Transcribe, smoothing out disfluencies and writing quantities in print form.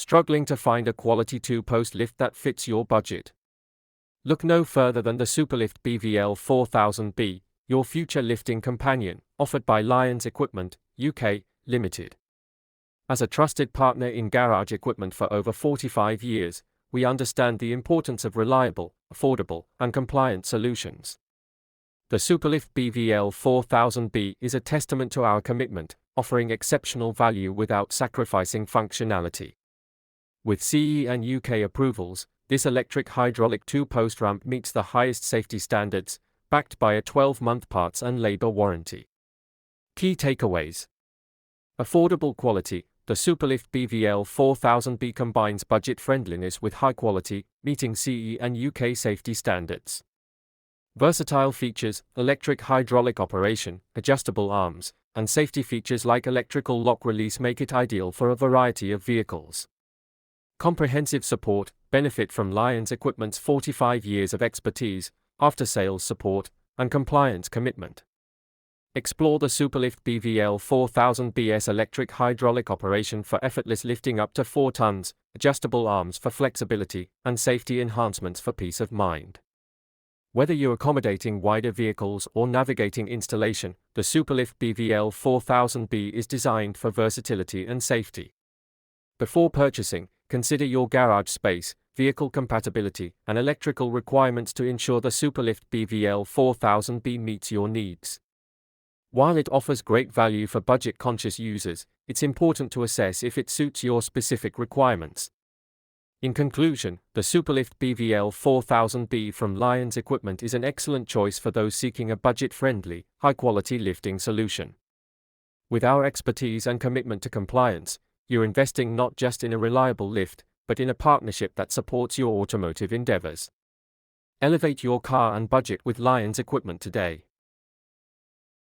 Struggling to find a quality two-post lift that fits your budget? Look no further than the Supalift BVL4000B, your future lifting companion, offered by Lions Equipment, UK, Limited. As a trusted partner in garage equipment for over 45 years, we understand the importance of reliable, affordable, and compliant solutions. The Supalift BVL4000B is a testament to our commitment, offering exceptional value without sacrificing functionality. With CE and UK approvals, this electric hydraulic two-post ramp meets the highest safety standards, backed by a 12-month parts and labor warranty. Key takeaways: affordable quality. The Supalift BVL4000B combines budget friendliness with high quality, meeting CE and UK safety standards. Versatile features: electric hydraulic operation, adjustable arms, and safety features like electrical lock release make it ideal for a variety of vehicles. Comprehensive support. Benefit from Lions Equipment's 45 years of expertise, after-sales support, and compliance commitment. Explore the Supalift BVL4000B's electric hydraulic operation for effortless lifting up to 4 tons, adjustable arms for flexibility, and safety enhancements for peace of mind. Whether you're accommodating wider vehicles or navigating installation, the Supalift BVL4000B is designed for versatility and safety. Before purchasing, consider your garage space, vehicle compatibility, and electrical requirements to ensure the Supalift BVL4000B meets your needs. While it offers great value for budget-conscious users, it's important to assess if it suits your specific requirements. In conclusion, the Supalift BVL4000B from Lions Equipment is an excellent choice for those seeking a budget-friendly, high-quality lifting solution. With our expertise and commitment to compliance, you're investing not just in a reliable lift, but in a partnership that supports your automotive endeavors. Elevate your car and budget with Lions Equipment today.